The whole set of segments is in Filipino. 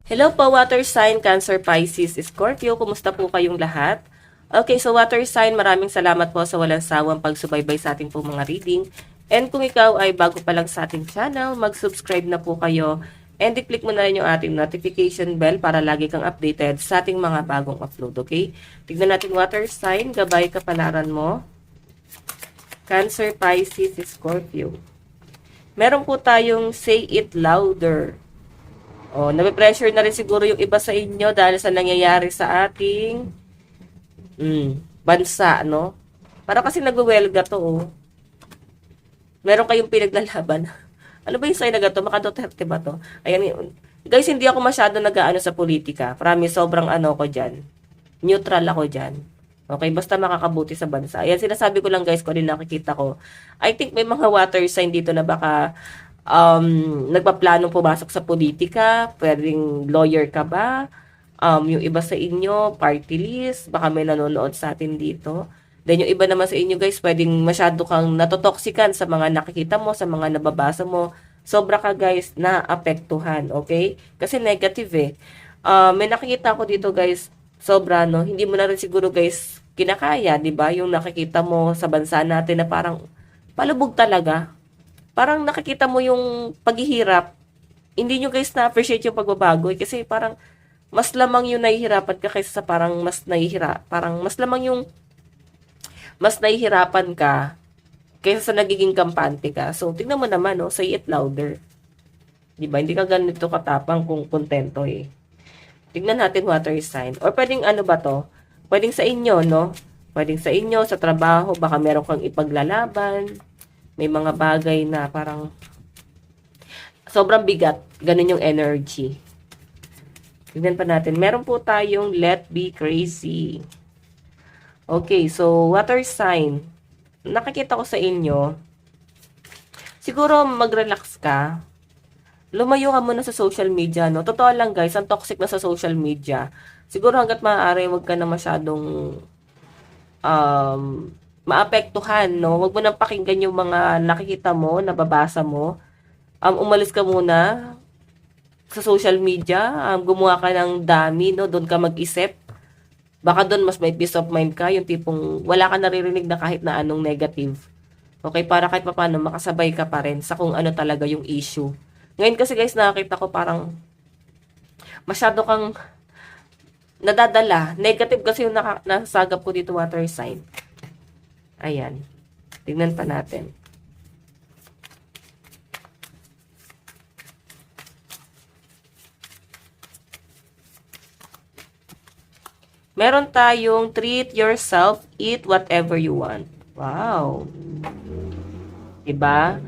Hello po, water sign, Cancer, Pisces, Scorpio. Kumusta po kayong lahat? Okay, so water sign, maraming salamat po sa walang sawang pagsubaybay sa ating po mga reading. And kung ikaw ay bago pa lang sa ating channel, mag-subscribe na po kayo. And i-click mo na rin yung ating notification bell para lagi kang updated sa ating mga bagong upload, okay? Tignan natin water sign, gabay kapalaran mo. Cancer, Pisces, Scorpio. Meron po tayong say it louder. Oh, nape-pressure na rin siguro yung iba sa inyo dahil sa nangyayari sa ating bansa, no? Para kasi nagwewelga to, oh. Meron kayong pinaglalaban. Ano ba yung sign na gato? Maka Duterte ba to? Ayan, guys, hindi ako masyado nag-aano sa politika. Promise, sobrang ano ko dyan. Neutral ako dyan. Okay, basta makakabuti sa bansa. Ayan, sinasabi ko lang guys, kung ano yung nakikita ko. I think may mga water sign dito na baka nagpaplanong pumasok sa politika, pwedeng lawyer ka ba? Yung iba sa inyo, party list, baka may nanonood sa atin dito. Then yung iba naman sa inyo guys, pwedeng masyado kang natotoksikan sa mga nakikita mo, sa mga nababasa mo. Sobra ka guys na apektuhan, okay? Kasi negative eh. May nakikita ko dito guys, sobra no, hindi mo na rin siguro guys kinakaya, 'di ba? Yung nakikita mo sa bansa natin na parang palubog talaga. Parang nakikita mo yung paghihirap. Hindi nyo guys na-appreciate yung pagbabago eh, kasi parang mas lamang yung nahihirapan ka kaysa sa parang parang mas lamang yung mas nahihirapan ka kaysa sa nagiging kampante ka. So, tingnan mo naman, no? Say it louder. Diba? Hindi ka ganito katapang kung kontento eh. Tingnan natin water sign. Or pwedeng ano ba to? Pwedeng sa inyo, no? Pwedeng sa inyo, sa trabaho, baka meron kang ipaglalaban. May mga bagay na parang sobrang bigat. Ganun yung energy. Tignan pa natin. Meron po tayong let be crazy. Okay, so water sign. Nakikita ko sa inyo, siguro mag-relax ka. Lumayo ka muna sa social media, no? Totoo lang guys, ang toxic na sa social media. Siguro hanggat maaari, wag ka na masyadong maapektuhan, no? Wag mo nang pakinggan yung mga nakikita mo, nababasa mo. Umalis ka muna sa social media, gumawa ka ng dami, no? Doon ka mag-isip. Baka doon mas may peace of mind ka, yung tipong wala ka naririnig na kahit na anong negative. Okay, para kahit paano makasabay ka pa rin sa kung ano talaga yung issue. Ngayon kasi guys, nakakita ko parang masyado kang nadadala. Negative kasi yung nasagap ko dito water sign. Ayan. Tignan pa natin. Meron tayong treat yourself, eat whatever you want. Wow. Diba?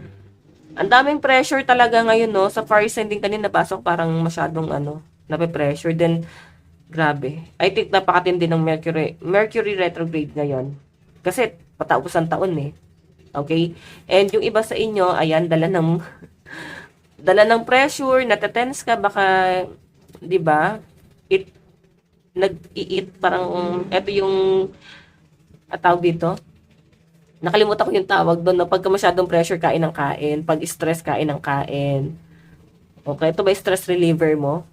Ang daming pressure talaga ngayon, no? Sa fire sign din kanina pasok, parang masyadong nape-pressure. Then, grabe. I think napakatindi ng Mercury retrograde ngayon. Kasi, patapos ang taon eh. Okay? And yung iba sa inyo, ayan, dala ng pressure, natetense ka, baka, di ba? Nag-i-eat, parang, eto yung, tawag dito, nakalimutan ko yung tawag doon, na pagka masyadong pressure, kain ng kain, pag stress, kain ng kain. Okay, ito ba stress reliever mo?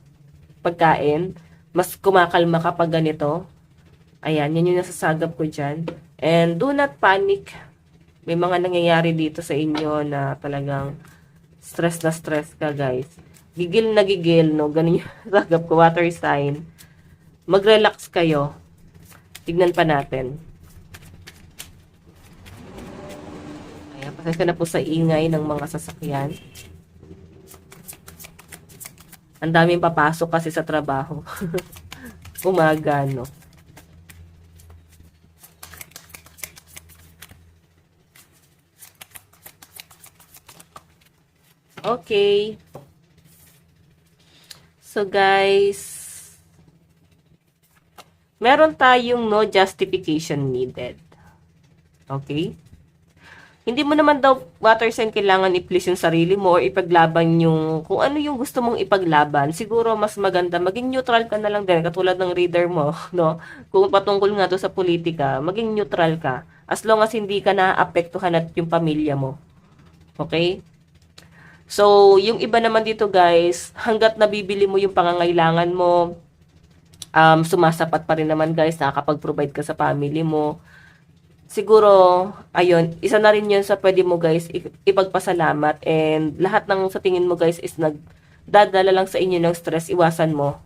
Pagkain, mas kumakalma ka pag ganito. Ayan, yan yung nasasagap ko dyan. And do not panic. May mga nangyayari dito sa inyo na talagang stress na stress ka, guys. Gigil na gigil, no? Ganun yung nasasagap ko, water sign. Mag-relax kayo. Tignan pa natin. Ayan, pasensya na po sa ingay ng mga sasakyan. Ang daming papasok kasi sa trabaho. Umaga, no? Okay. So, guys, meron tayong no justification needed. Okay? Hindi mo naman daw water sign kailangan i-please yung sarili mo or ipaglaban yung kung ano yung gusto mong ipaglaban. Siguro mas maganda maging neutral ka na lang din katulad ng reader mo, no? Kung patungkol nga to sa politika, maging neutral ka as long as hindi ka naapektuhan at yung pamilya mo. Okay? So, yung iba naman dito guys, hanggat nabibili mo yung pangangailangan mo, sumasapat pa rin naman guys, nakakapag-provide ka sa family mo. Siguro, ayun, isa na rin yun sa pwede mo guys ipagpasalamat, and lahat ng sa tingin mo guys is nagdadala lang sa inyo ng stress, iwasan mo.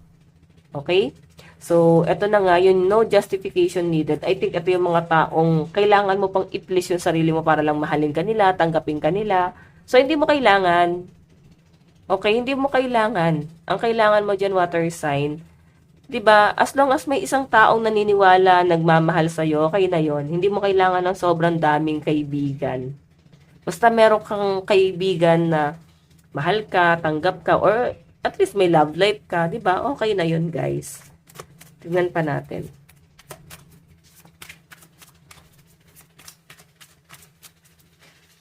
Okay? So, eto na nga, yung no justification needed. I think ito yung mga taong kailangan mo pang i-please yung sarili mo para lang mahalin ka nila, tanggapin ka nila. So, hindi mo kailangan. Okay? Hindi mo kailangan. Ang kailangan mo dyan, water sign, 'di ba? As long as may isang taong naniniwala, nagmamahal sa iyo, okay na 'yon. Hindi mo kailangan ng sobrang daming kaibigan. Basta meron kang kaibigan na mahal ka, tanggap ka, or at least may love life ka, 'di ba? Okay na 'yon, guys. Tingnan pa natin.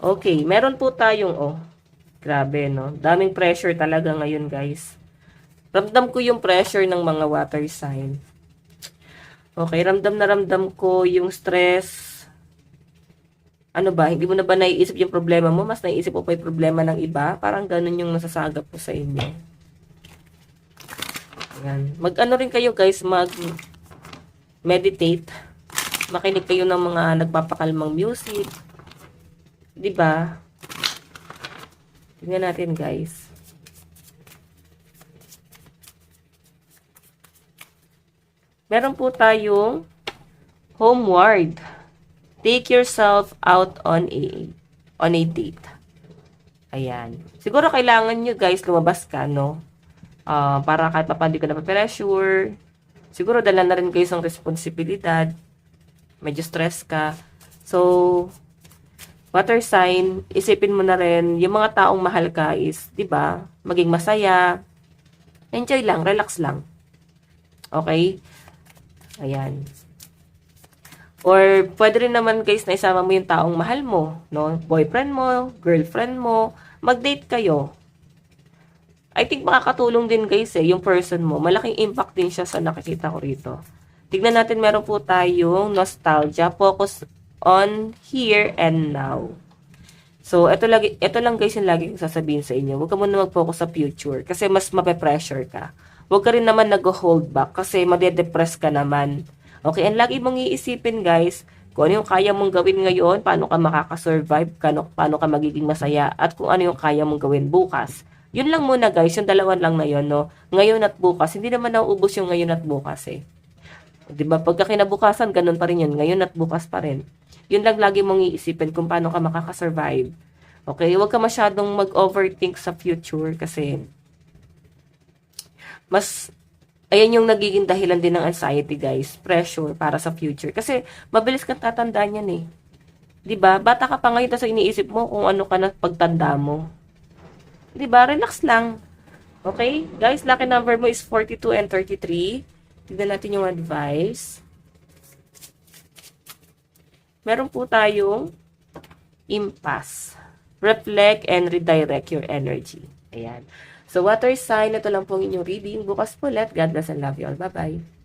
Okay, meron po tayong grabe, no? Daming pressure talaga ngayon, guys. Ramdam ko yung pressure ng mga water sign. Okay, ramdam na ramdam ko yung stress. Ano ba, hindi mo na ba naiisip yung problema mo? Mas naiisip mo pa yung problema ng iba? Parang ganun yung nasasagap po sa inyo. Ayan. Mag-ano rin kayo guys, mag-meditate. Makinig kayo ng mga nagpapakalmang music. 'Di ba? Tingnan natin guys. Meron po tayong homeward. Take yourself out on a date. Ayan. Siguro kailangan nyo guys lumabas ka, no? Para kahit pa hindi ka na pressure. Siguro dala na rin kayo ng responsibilidad. Medyo stress ka. So, water sign, isipin mo na rin, yung mga taong mahal ka is, 'di ba, maging masaya. Enjoy lang, relax lang. Okay? Ayan. Or, pwede rin naman guys na isama mo yung taong mahal mo, no? Boyfriend mo, girlfriend mo, mag-date kayo. I think makakatulong din guys yung person mo. Malaking impact din siya sa nakikita ko rito. Tignan natin, meron po tayong nostalgia. Focus on here and now. So, ito lang guys yung lagi kong sasabihin sa inyo. Huwag ka muna mag-focus sa future kasi mas mape-pressure ka. Huwag ka rin naman nag-hold back kasi madedepress ka naman. Okay, and lagi mong iisipin guys, kung ano yung kaya mong gawin ngayon, paano ka makakasurvive, paano ka magiging masaya, at kung ano yung kaya mong gawin bukas. Yun lang muna guys, yung dalawan lang na yun, no? Ngayon at bukas, hindi naman nauubos yung ngayon at bukas eh. Diba, pagka kinabukasan, ganun pa rin yun, ngayon at bukas pa rin. Yun lang lagi mong iisipin kung paano ka makakasurvive. Okay, huwag ka masyadong mag-overthink sa future kasi ayan yung nagiging dahilan din ng anxiety guys, pressure para sa future. Kasi mabilis kang tatandaan yan eh. 'Di ba? Bata ka pa ngayon tapos iniisip mo kung ano ka na pagtanda mo. 'Di ba? Relax lang. Okay? Guys, lucky number mo is 42 and 33. Tignan natin yung advice. Meron po tayong impasse. Reflect and redirect your energy. Ayan. So, water sign, ito lang pong inyong reading. Bukas po ulit. God bless and love you all. Bye-bye.